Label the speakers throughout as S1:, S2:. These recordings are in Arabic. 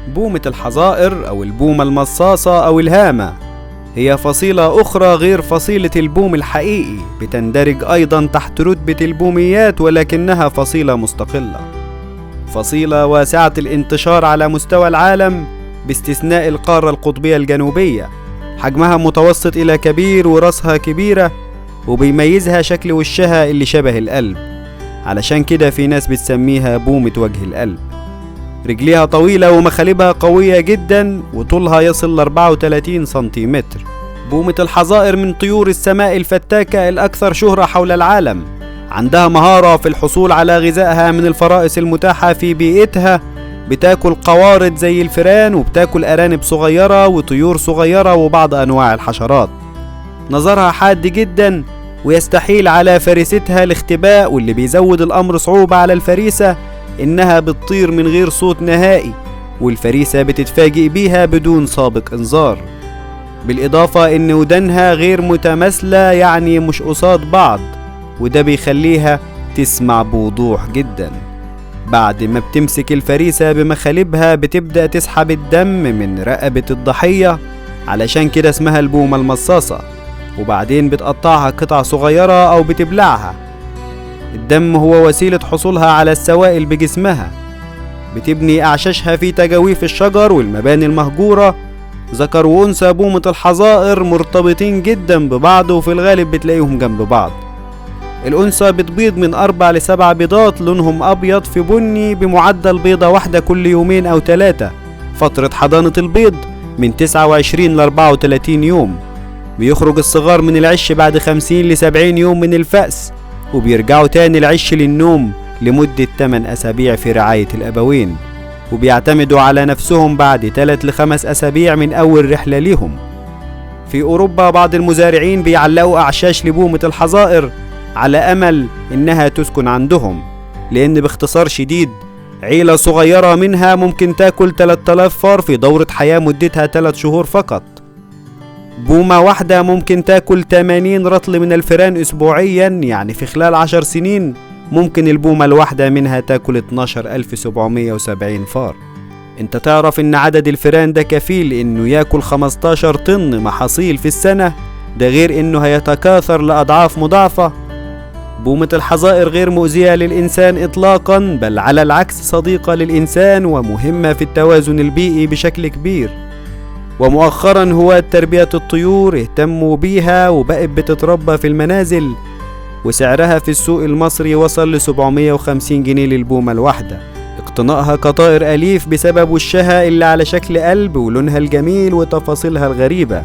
S1: بومة الحظائر أو البومة المصاصة أو الهامة هي فصيلة أخرى غير فصيلة البوم الحقيقي، بتندرج أيضا تحت رتبة البوميات ولكنها فصيلة مستقلة، فصيلة واسعة الانتشار على مستوى العالم باستثناء القارة القطبية الجنوبية. حجمها متوسط إلى كبير ورأسها كبيرة، وبيميزها شكل وشها اللي شبه القلب، علشان كده في ناس بتسميها بومة وجه القلب. رجليها طويلة ومخالبها قوية جدا وطولها يصل ل 34 سنتيمتر. بومة الحظائر من طيور السماء الفتاكة الأكثر شهرة حول العالم، عندها مهارة في الحصول على غذائها من الفرائس المتاحة في بيئتها، بتاكل قوارض زي الفئران وبتاكل أرانب صغيرة وطيور صغيرة وبعض أنواع الحشرات. نظرها حاد جدا ويستحيل على فريستها الاختباء، واللي بيزود الأمر صعوبة على الفريسة إنها بتطير من غير صوت نهائي، والفريسة بتتفاجئ بيها بدون سابق إنذار. بالإضافة إن ودانها غير متماثلة، يعني مش قصاد بعض، وده بيخليها تسمع بوضوح جدا. بعد ما بتمسك الفريسة بمخالبها بتبدأ تسحب الدم من رقبة الضحية، علشان كده اسمها البومة المصاصة، وبعدين بتقطعها قطع صغيرة أو بتبلعها. الدم هو وسيلة حصولها على السوائل بجسمها. بتبني أعشاشها في تجاويف الشجر والمباني المهجورة. ذكر وأنثى بومة الحظائر مرتبطين جدا ببعض، وفي الغالب بتلاقيهم جنب بعض. الأنثى بتبيض من 4 ل 7 بيضات لونهم أبيض في بني، بمعدل بيضة واحدة كل 2 أو 3. فترة حضانة البيض من 29 ل 34 يوم. بيخرج الصغار من العش بعد 50 ل 70 يوم من الفأس، وبيرجعوا تاني العش للنوم لمدة 8 أسابيع في رعاية الأبوين، وبيعتمدوا على نفسهم بعد 3 ل 5 أسابيع من أول رحلة ليهم. في أوروبا بعض المزارعين بيعلقوا أعشاش لبومة الحظائر على أمل إنها تسكن عندهم، لأن باختصار شديد عيلة صغيرة منها ممكن تاكل 3000 فار في دورة حياة مدتها 3 شهور فقط. بومة واحدة ممكن تاكل 80 رطل من الفئران أسبوعيا، يعني في خلال 10 سنين ممكن البومة الواحدة منها تاكل 12770 فار. انت تعرف ان عدد الفئران ده كفيل انه ياكل 15 طن محاصيل في السنة، ده غير انه هيتكاثر لأضعاف مضاعفة. بومة الحظائر غير مؤذية للإنسان إطلاقا، بل على العكس صديقة للإنسان ومهمة في التوازن البيئي بشكل كبير. ومؤخرا هواة تربية الطيور اهتموا بيها وبقت بتتربى في المنازل، وسعرها في السوق المصري وصل ل 750 جنيه للبومة الواحدة. اقتنائها كطائر أليف بسبب وشها اللي على شكل قلب ولونها الجميل وتفاصيلها الغريبة،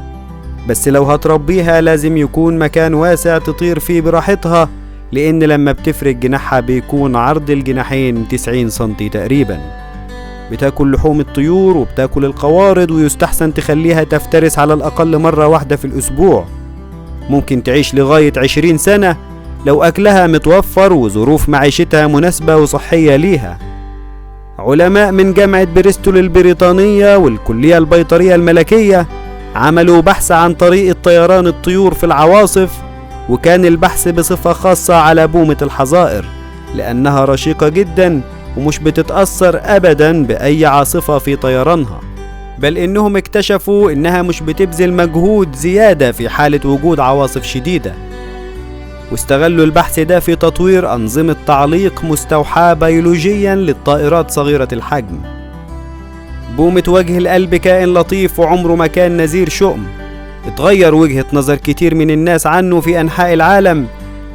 S1: بس لو هتربيها لازم يكون مكان واسع تطير فيه براحتها، لأن لما بتفرد جناحها بيكون عرض الجناحين 90 سنتي تقريبا. بتاكل لحوم الطيور وبتاكل القوارض، ويستحسن تخليها تفترس على الأقل مرة واحدة في الأسبوع. ممكن تعيش لغاية 20 سنة لو أكلها متوفر وظروف معيشتها مناسبة وصحية ليها. علماء من جامعة بريستول البريطانية والكلية البيطرية الملكية عملوا بحث عن طريقة طيران الطيور في العواصف، وكان البحث بصفة خاصة على بومة الحظائر، لأنها رشيقة جدا ومش بتتأثر أبدا بأي عاصفة في طيرانها، بل إنهم اكتشفوا إنها مش بتبذل مجهود زيادة في حالة وجود عواصف شديدة. واستغلوا البحث ده في تطوير أنظمة تعليق مستوحاة بيولوجيا للطائرات صغيرة الحجم. بومة وجه القلب كائن لطيف وعمره ما كان نذير شؤم. اتغير وجهة نظر كتير من الناس عنه في أنحاء العالم،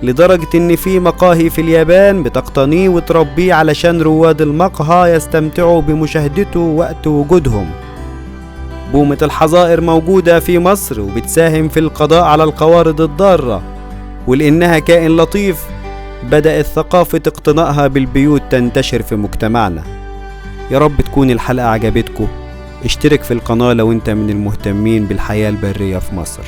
S1: لدرجة إن في مقاهي في اليابان بتقتنيه وتربيه علشان رواد المقهى يستمتعوا بمشاهدته وقت وجودهم. بومة الحظائر موجودة في مصر وبتساهم في القضاء على القوارض الضارة، ولأنها كائن لطيف بدأت ثقافة اقتنائها بالبيوت تنتشر في مجتمعنا. يا رب تكون الحلقة عجبتكم. اشترك في القناة لو انت من المهتمين بالحياة البرية في مصر.